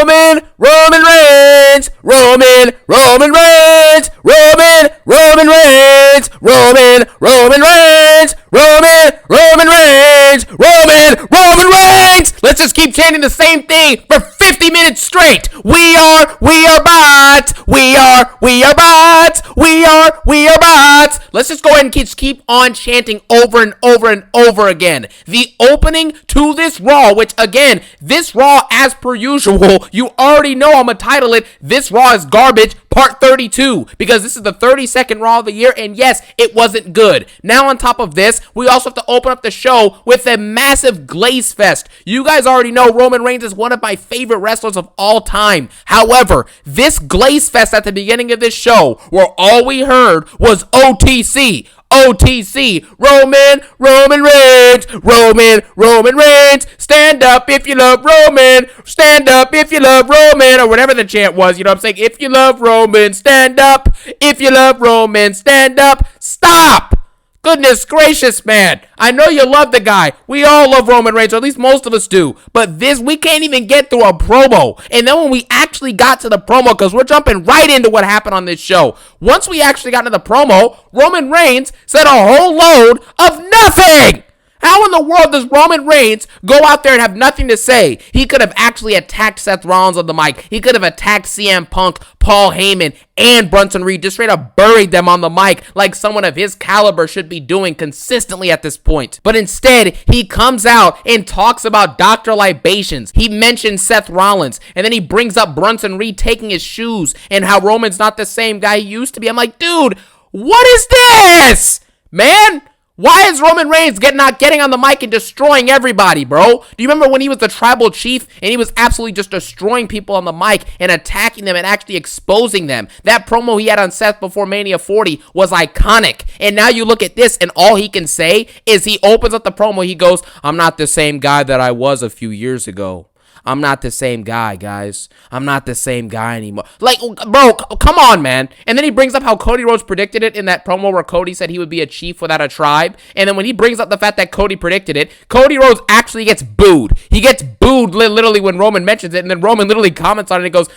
Roman Reigns, Roman Reigns, Roman Reigns, Roman Reigns, Roman Reigns, Roman Reigns. Let's just keep chanting the same thing for 50 minutes straight. We are bots. We are bots. We are bots. Let's just go ahead and keep on chanting over and over and over again. The opening to this Raw, which again, this Raw, as per usual, you already know I'm gonna title it, This Raw is Garbage, Part 32, because this is the 32nd Raw of the year, and yes, it wasn't good. Now on top of this, we also have to open up the show with a massive glaze fest. You guys already know Roman Reigns is one of my favorite wrestlers of all time. However, this glaze fest at the beginning of this show, where all we heard was OTC, Roman Reigns, stand up if you love Roman, stand up if you love Roman, or whatever the chant was, you know what I'm saying? If you love Roman, stand up. If you love Roman, stand up. Stop! Goodness gracious, man. I know you love the guy. We all love Roman Reigns, or at least most of us do. But we can't even get through a promo. And then when we actually got to the promo, because we're jumping right into what happened on this show. Once we actually got into the promo, Roman Reigns said a whole load of nothing. How in the world does Roman Reigns go out there and have nothing to say? He could have actually attacked Seth Rollins on the mic. He could have attacked CM Punk, Paul Heyman, and Bronson Reed. Just straight up buried them on the mic like someone of his caliber should be doing consistently at this point. But instead, he comes out and talks about Dr. Libations. He mentions Seth Rollins. And then he brings up Bronson Reed taking his shoes and how Roman's not the same guy he used to be. I'm like, dude, what is this? Man? Why is Roman Reigns not getting on the mic and destroying everybody, bro? Do you remember when he was the tribal chief and he was absolutely just destroying people on the mic and attacking them and actually exposing them? That promo he had on Seth before Mania 40 was iconic. And now you look at this and all he can say is he opens up the promo. He goes, I'm not the same guy that I was a few years ago. I'm not the same guy, guys. I'm not the same guy anymore. Like, bro, come on, man. And then he brings up how Cody Rhodes predicted it in that promo where Cody said he would be a chief without a tribe. And then when he brings up the fact that Cody predicted it, Cody Rhodes actually gets booed. He gets booed literally when Roman mentions it. And then Roman literally comments on it and goes,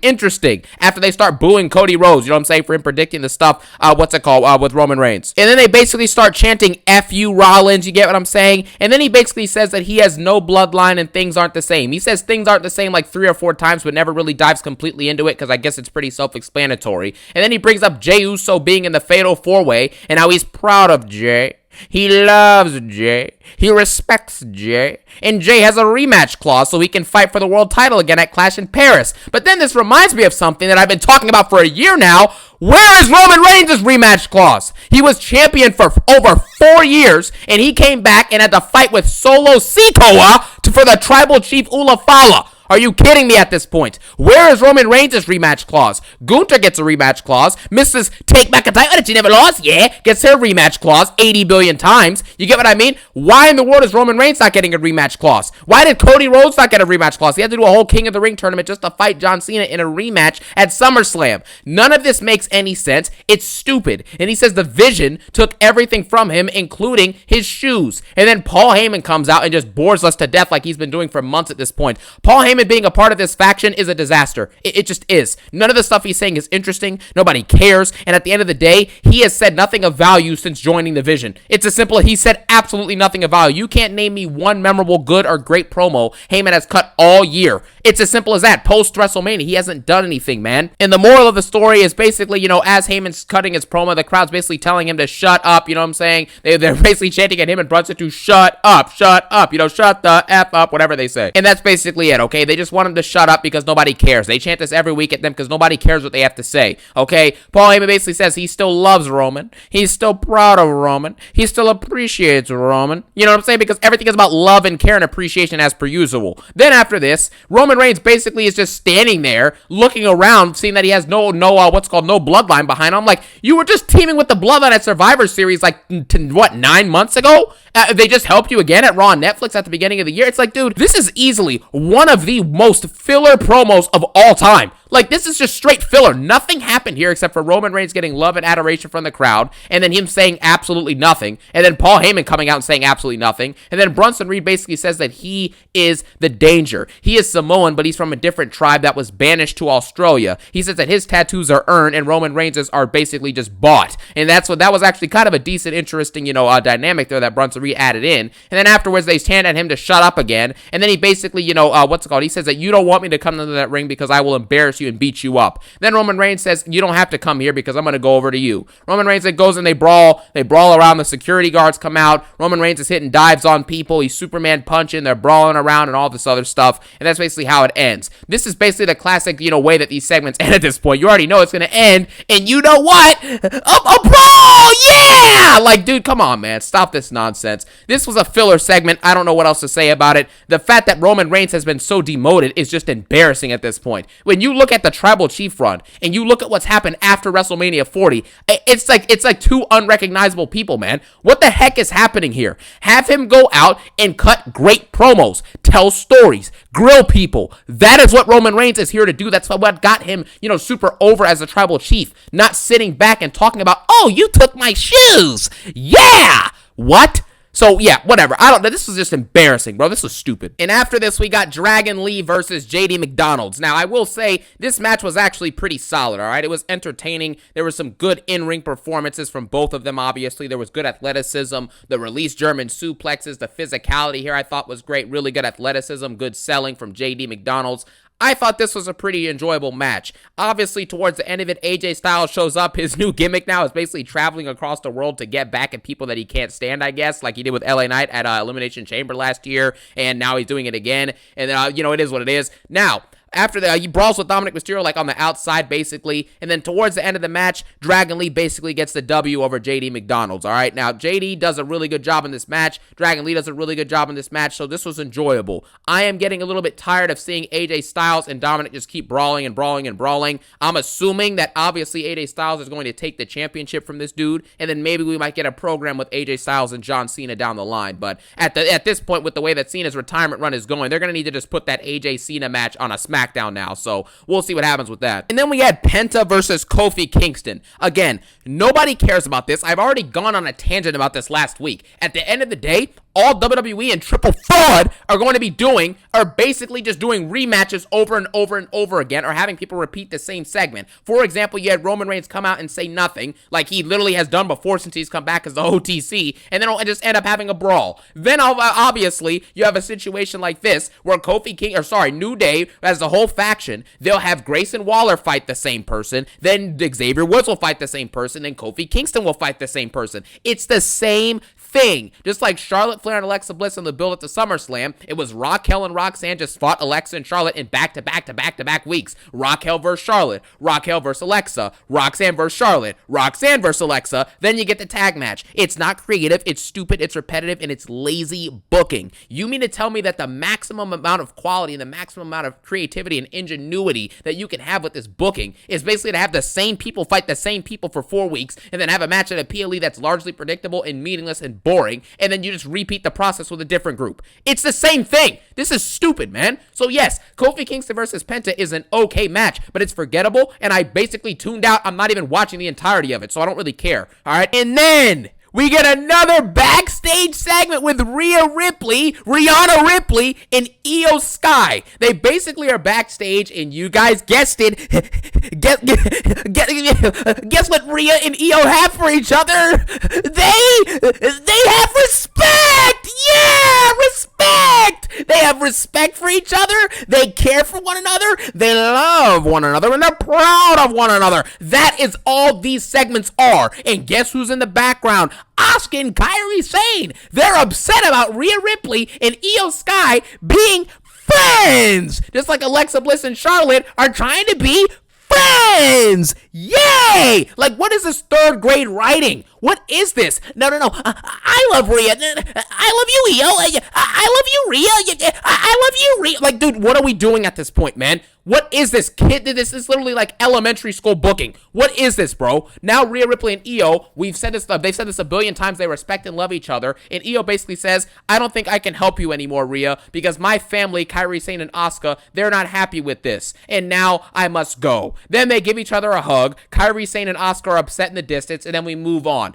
interesting. After they start booing Cody Rhodes, you know what I'm saying, for him predicting the stuff, with Roman Reigns. And then they basically start chanting, F you, Rollins. You get what I'm saying? And then he basically says that he has no bloodline and things aren't the same. He says things aren't the same like 3 or 4 times, but never really dives completely into it because I guess it's pretty self-explanatory. And then he brings up Jey Uso being in the Fatal 4-Way and how he's proud of Jey. He loves Jey. He respects Jey. And Jey has a rematch clause so he can fight for the world title again at Clash in Paris. But then this reminds me of something that I've been talking about for a year now. Where is Roman Reigns' rematch clause? He was champion for over 4 years, and he came back and had to fight with Solo Sikoa for the tribal chief Ulafala. Are you kidding me at this point? Where is Roman Reigns' rematch clause? Gunther gets a rematch clause. Mrs. Take Back a Title that you never lost, gets her rematch clause 80 billion times. You get what I mean? Why in the world is Roman Reigns not getting a rematch clause? Why did Cody Rhodes not get a rematch clause? He had to do a whole King of the Ring tournament just to fight John Cena in a rematch at SummerSlam. None of this makes any sense. It's stupid. And he says the Vision took everything from him, including his shoes. And then Paul Heyman comes out and just bores us to death like he's been doing for months at this point. Paul Heyman being a part of this faction is a disaster. It just is. None of the stuff he's saying is interesting. Nobody cares. And at the end of the day, he has said nothing of value since joining the Vision. It's as simple as he said absolutely nothing of value. You can't name me one memorable, good, or great promo Heyman has cut all year. It's as simple as that. Post WrestleMania, he hasn't done anything, man. And the moral of the story is basically, as Heyman's cutting his promo, the crowd's basically telling him to shut up. You know what I'm saying? They're basically chanting at him and Brunson to shut up, shut the F up, whatever they say. And that's basically it, okay? They just want him to shut up because nobody cares. They chant this every week at them because nobody cares what they have to say, okay? Paul Heyman basically says he still loves Roman. He's still proud of Roman. He still appreciates Roman. You know what I'm saying? Because everything is about love and care and appreciation as per usual. Then after this, Roman Reigns basically is just standing there looking around, seeing that he has no bloodline behind him. I'm like, you were just teaming with the Bloodline at Survivor Series 9 months ago? They just helped you again at Raw and Netflix at the beginning of the year. It's like, dude, this is easily one of the most filler promos of all time. Like, this is just straight filler. Nothing happened here except for Roman Reigns getting love and adoration from the crowd, and then him saying absolutely nothing, and then Paul Heyman coming out and saying absolutely nothing, and then Bronson Reed basically says that he is the danger. He is Samoan, but he's from a different tribe that was banished to Australia. He says that his tattoos are earned, and Roman Reigns' are basically just bought, and that was actually kind of a decent, interesting, dynamic there that Bronson Reed added in, and then afterwards they stand at him to shut up again, and then he basically, he says that you don't want me to come into that ring because I will embarrass you and beat you up. Then Roman Reigns says, you don't have to come here because I'm going to go over to you. Roman Reigns then goes and they brawl around, the security guards come out, Roman Reigns is hitting dives on people, he's Superman punching, they're brawling around and all this other stuff, and that's basically how it ends. This is basically the classic, way that these segments end at this point. You already know it's going to end, and you know what? A brawl! Yeah! Like, dude, come on, man. Stop this nonsense. This was a filler segment. I don't know what else to say about it. The fact that Roman Reigns has been so demoted is just embarrassing at this point. When you look at the Tribal Chief run, and you look at what's happened after WrestleMania 40, it's like two unrecognizable people, man. What the heck is happening here? Have him go out and cut great promos, tell stories, grill people. That is what Roman Reigns is here to do. That's what got him, super over as a Tribal Chief. Not sitting back and talking about, oh, you took my shoes. Yeah! What? So, yeah, whatever. This was just embarrassing, bro. This was stupid. And after this, we got Dragon Lee versus JD McDonald's. Now, I will say, this match was actually pretty solid, all right? It was entertaining. There were some good in-ring performances from both of them, obviously. There was good athleticism, the released German suplexes, the physicality here I thought was great. Really good athleticism, good selling from JD McDonald's. I thought this was a pretty enjoyable match. Obviously, towards the end of it, AJ Styles shows up. His new gimmick now is basically traveling across the world to get back at people that he can't stand, I guess, like he did with LA Knight at Elimination Chamber last year, and now he's doing it again, and it is what it is. Now, after he brawls with Dominic Mysterio, like on the outside, basically. And then towards the end of the match, Dragon Lee basically gets the W over JD McDonald's. All right. Now, JD does a really good job in this match. Dragon Lee does a really good job in this match. So this was enjoyable. I am getting a little bit tired of seeing AJ Styles and Dominic just keep brawling and brawling and brawling. I'm assuming that obviously AJ Styles is going to take the championship from this dude. And then maybe we might get a program with AJ Styles and John Cena down the line. But at this point, with the way that Cena's retirement run is going, they're going to need to just put that AJ Cena match on a SmackDown now, so we'll see what happens with that. And then we had Penta versus Kofi Kingston. Again, nobody cares about this. I've already gone on a tangent about this last week. At the end of the day, all WWE and Triple Fraud are going to be doing are basically just doing rematches over and over and over again, or having people repeat the same segment. For example, you had Roman Reigns come out and say nothing, like he literally has done before since he's come back as the OTC, and then it'll just end up having a brawl. Then obviously you have a situation like this where New Day as the whole faction, they'll have Grayson Waller fight the same person, then Xavier Woods will fight the same person, then Kofi Kingston will fight the same person. It's the same thing. Just like Charlotte Flair and Alexa Bliss in the build at the SummerSlam, it was Raquel and Roxanne just fought Alexa and Charlotte in back-to-back weeks. Raquel versus Charlotte, Raquel versus Alexa, Roxanne versus Charlotte, Roxanne versus Alexa, then you get the tag match. It's not creative, it's stupid, it's repetitive, and it's lazy booking. You mean to tell me that the maximum amount of quality and the maximum amount of creativity and ingenuity that you can have with this booking is basically to have the same people fight the same people for 4 weeks and then have a match at a PLE that's largely predictable and meaningless and boring, and then you just repeat the process with a different group. It's the same thing. This is stupid, man. So yes, Kofi Kingston versus Penta is an okay match, but it's forgettable, and I basically tuned out. I'm not even watching the entirety of it, so I don't really care. All right, and then we get another backstage segment with Rihanna Ripley, and Io Sky. They basically are backstage, and you guys guessed it. Guess what Rhea and Io have for each other? They have respect. Yeah, respect. They have respect for each other. They care for one another. They love one another, and they're proud of one another. That is all these segments are. And guess who's in the background? Asuka and Kairi Sane. They're upset about Rhea Ripley and Io Sky being friends. Just like Alexa Bliss and Charlotte are trying to be friends. Yay! Like, what is this third grade writing? What is this? No. I love Rhea. I love you, Io. I love you, Rhea. I love you, Rhea. Like, dude, what are we doing at this point, man? What is this, kid? This is literally like elementary school booking. What is this, bro? Now Rhea Ripley and Io, they've said this a billion times, they respect and love each other, and Io basically says, I don't think I can help you anymore, Rhea, because my family, Kairi Sane and Asuka, they're not happy with this, and now I must go. Then they give each other a hug. Kairi Sane and Asuka are upset in the distance, and then we move on.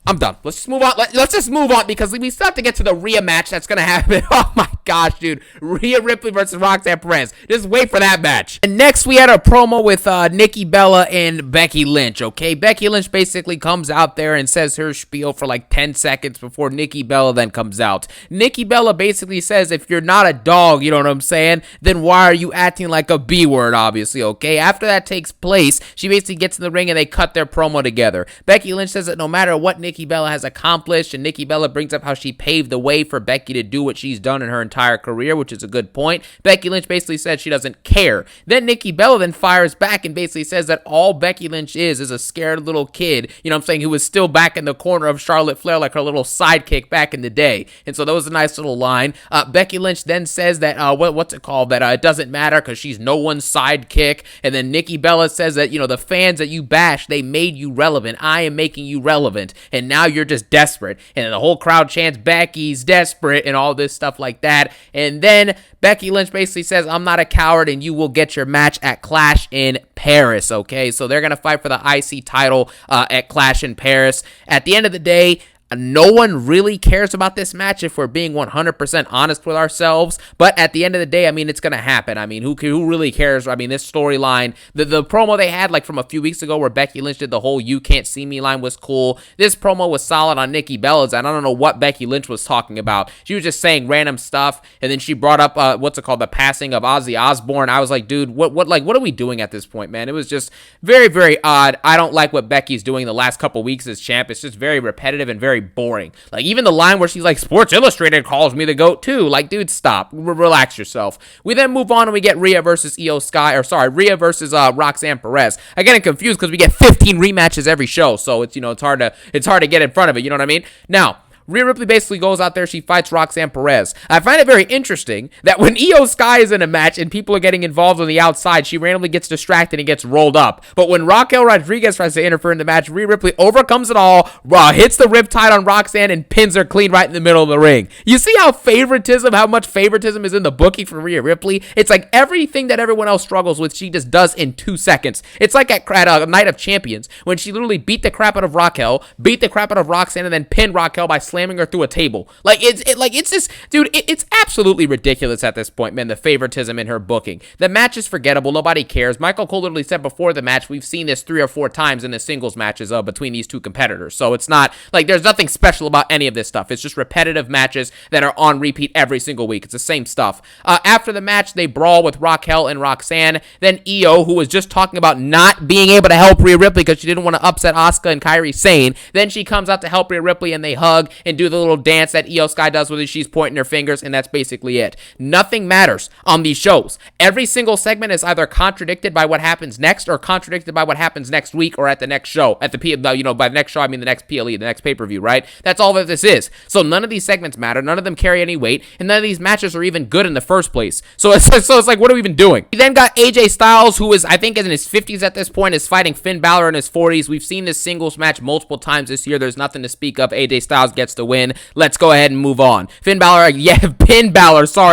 I'm done. Let's just move on. Let's just move on because we still have to get to the Rhea match that's going to happen. Oh my gosh, dude. Rhea Ripley versus Roxanne Perez. Just wait for that match. And next we had a promo with Nikki Bella and Becky Lynch, okay? Becky Lynch basically comes out there and says her spiel for like 10 seconds before Nikki Bella then comes out. Nikki Bella basically says, if you're not a dog, you know what I'm saying, then why are you acting like a B word, obviously, okay? After that takes place, she basically gets in the ring and they cut their promo together. Becky Lynch says that no matter what Nikki Bella has accomplished, and Nikki Bella brings up how she paved the way for Becky to do what she's done in her entire career, which is a good point. Becky Lynch basically said she doesn't care. Then Nikki Bella then fires back and basically says that all Becky Lynch is a scared little kid, you know what I'm saying, who was still back in the corner of Charlotte Flair like her little sidekick back in the day. And so that was a nice little line. Becky Lynch then says that, it doesn't matter because she's no one's sidekick. And then Nikki Bella says that, the fans that you bash, they made you relevant. I am making you relevant. And now you're just desperate. And the whole crowd chants, Becky's desperate, and all this stuff like that. And then Becky Lynch basically says, I'm not a coward, and you will get your match at Clash in Paris, okay? So they're going to fight for the IC title at Clash in Paris. At the end of the day, no one really cares about this match if we're being 100% honest with ourselves, but at the end of the day, it's going to happen. Who really cares? This storyline, the promo they had like from a few weeks ago where Becky Lynch did the whole "you can't see me" line was cool. This promo was solid on Nikki Bella's, and I don't know what Becky Lynch was talking about. She was just saying random stuff, and then she brought up the passing of Ozzy Osbourne. I was like, dude, what are we doing at this point, man? It was just very, very odd. I don't like what Becky's doing the last couple weeks as champ. It's just very repetitive and very boring. Like, even the line where she's like, Sports Illustrated calls me the GOAT too. Like, dude, stop. Relax yourself. We then move on and we get Rhea versus Rhea versus Roxanne Perez. I get confused because we get 15 rematches every show, so it's hard to get in front of it, you know what I mean? Now, Rhea Ripley basically goes out there, she fights Roxanne Perez. I find it very interesting that when Io Sky is in a match and people are getting involved on the outside, she randomly gets distracted and gets rolled up. But when Raquel Rodriguez tries to interfere in the match, Rhea Ripley overcomes it all, hits the riptide on Roxanne, and pins her clean right in the middle of the ring. You see how much favoritism is in the booking for Rhea Ripley? It's like everything that everyone else struggles with, she just does in 2 seconds. It's like at Night of Champions, when she literally beat the crap out of Raquel, beat the crap out of Roxanne, and then pinned Raquel by slamming her through a table. It's absolutely ridiculous at this point, man, the favoritism in her booking. The match is forgettable. Nobody cares. Michael Cole literally said before the match, we've seen this 3 or 4 times in the singles matches between these two competitors. So it's not like there's nothing special about any of this stuff. It's just repetitive matches that are on repeat every single week. It's the same stuff. After the match, they brawl with Raquel and Roxanne. Then Io, who was just talking about not being able to help Rhea Ripley because she didn't want to upset Asuka and Kairi Sane. Then she comes out to help Rhea Ripley and they hug and do the little dance that Io Sky does with her. She's pointing her fingers, and that's basically it. Nothing matters on these shows. Every single segment is either contradicted by what happens next or contradicted by what happens next week or at the next show. By the next show, I mean the next PLE, the next pay-per-view, right? That's all that this is. So none of these segments matter. None of them carry any weight, and none of these matches are even good in the first place. So it's like, what are we even doing? We then got AJ Styles, who is, I think, in his 50s at this point, is fighting Finn Balor in his 40s. We've seen this singles match multiple times this year. There's nothing to speak of. AJ Styles gets the win. Let's go ahead and move on. Finn Balor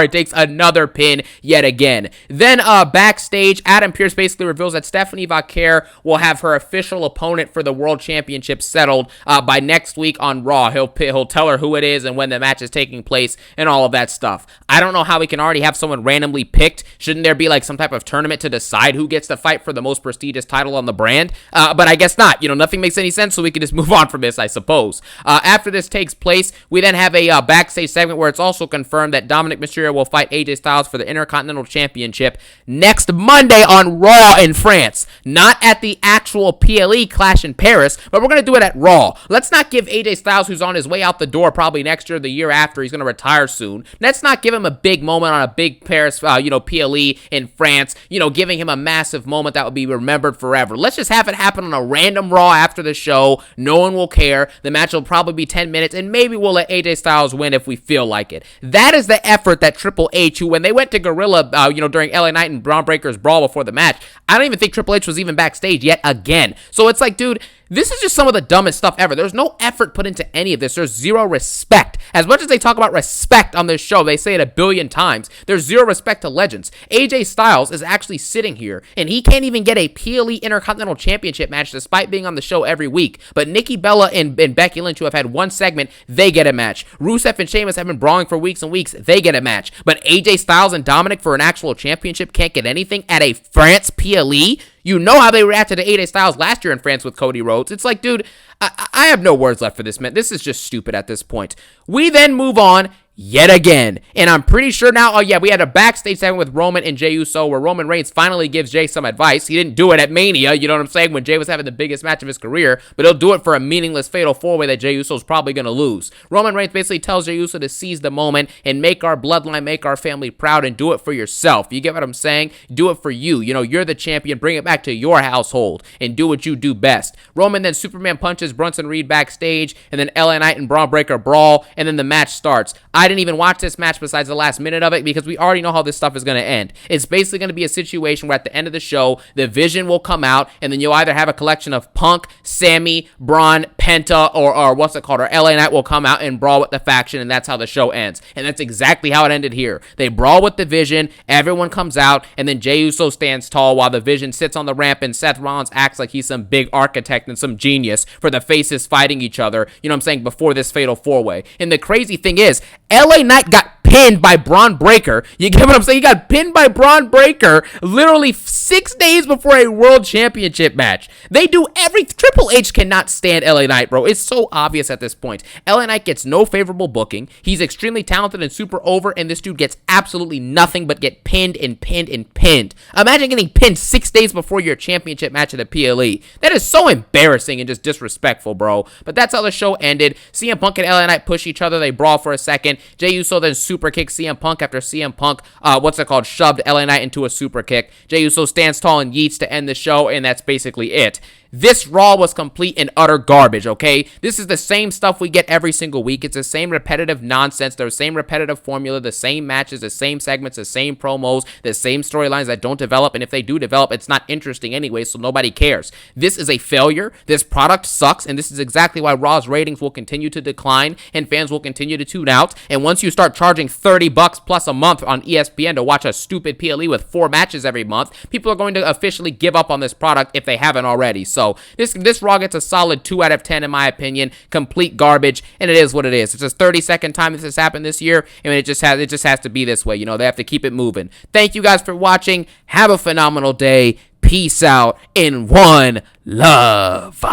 takes another pin yet again. Then backstage, Adam Pearce basically reveals that Stephanie Vaquer will have her official opponent for the World Championship settled by next week on Raw. He'll tell her who it is and when the match is taking place and all of that stuff. I don't know how we can already have someone randomly picked. Shouldn't there be like some type of tournament to decide who gets to fight for the most prestigious title on the brand? But I guess not. Nothing makes any sense, so we can just move on from this, I suppose. After this takes place, we then have a backstage segment where it's also confirmed that Dominic Mysterio will fight AJ Styles for the Intercontinental Championship next Monday on Raw in France. Not at the actual PLE Clash in Paris, but we're going to do it at Raw. Let's not give AJ Styles, who's on his way out the door probably next year or the year after, he's going to retire soon. Let's not give him a big moment on a big Paris, PLE in France, giving him a massive moment that will be remembered forever. Let's just have it happen on a random Raw after the show. No one will care. The match will probably be 10 minutes. and maybe we'll let AJ Styles win if we feel like it. That is the effort that Triple H, who when they went to Gorilla, during LA Knight and Braun Breaker's brawl before the match, I don't even think Triple H was even backstage yet again. So it's like, dude, this is just some of the dumbest stuff ever. There's no effort put into any of this. There's zero respect. As much as they talk about respect on this show, they say it a billion times, there's zero respect to legends. AJ Styles is actually sitting here, and he can't even get a PLE Intercontinental Championship match despite being on the show every week. But Nikki Bella and Becky Lynch, who have had one segment, they get a match. Rusev and Sheamus have been brawling for weeks and weeks. They get a match. But AJ Styles and Dominic for an actual championship can't get anything at a France PLE? You know how they reacted to AJ Styles last year in France with Cody Rhodes. It's like, dude, I have no words left for this, man. This is just stupid at this point. We then move on yet again. And I'm pretty sure now, we had a backstage segment with Roman and Jey Uso where Roman Reigns finally gives Jey some advice. He didn't do it at Mania, you know what I'm saying, when Jey was having the biggest match of his career, but he'll do it for a meaningless fatal four-way that Jey Uso's probably going to lose. Roman Reigns basically tells Jey Uso to seize the moment and make our bloodline, make our family proud, and do it for yourself. You get what I'm saying? Do it for you. You're the champion. Bring it back to your household and do what you do best. Roman then Superman punches Bronson Reed backstage, and then LA Knight and Braun Breaker brawl, and then the match starts. I didn't even watch this match besides the last minute of it because we already know how this stuff is going to end. It's basically going to be a situation where at the end of the show, the Vision will come out, and then you'll either have a collection of Punk, Sammy, Braun, Penta, or LA Knight will come out and brawl with the faction, and that's how the show ends. And that's exactly how it ended here. They brawl with the Vision, everyone comes out, and then Jey Uso stands tall while the Vision sits on the ramp, and Seth Rollins acts like he's some big architect and some genius for the faces fighting each other, before this fatal four-way. And the crazy thing is, LA Knight got pinned by Braun Breaker. You get what I'm saying? He got pinned by Braun Breaker literally 6 days before a world championship match. Triple H cannot stand LA Knight, bro. It's so obvious at this point. LA Knight gets no favorable booking. He's extremely talented and super over, and this dude gets absolutely nothing but get pinned and pinned and pinned. Imagine getting pinned 6 days before your championship match at the PLE. That is so embarrassing and just disrespectful, bro. But that's how the show ended. CM Punk and LA Knight push each other. They brawl for a second. Jey Uso then super kicks CM Punk after CM Punk, shoved LA Knight into a super kick. Jey Uso stands tall and yeets to end the show, and that's basically it. This Raw was complete and utter garbage, okay? This is the same stuff we get every single week. It's the same repetitive nonsense, the same repetitive formula, the same matches, the same segments, the same promos, the same storylines that don't develop, and if they do develop, it's not interesting anyway, so nobody cares. This is a failure. This product sucks, and this is exactly why Raw's ratings will continue to decline, and fans will continue to tune out, and once you start charging $30 plus a month on ESPN to watch a stupid PLE with 4 matches every month, people are going to officially give up on this product if they haven't already. So this Raw gets a solid 2 out of 10 in my opinion. Complete garbage, and it is what it is. It's the 32nd time this has happened this year, and it just has to be this way. They have to keep it moving. Thank you guys for watching. Have a phenomenal day. Peace out and one love.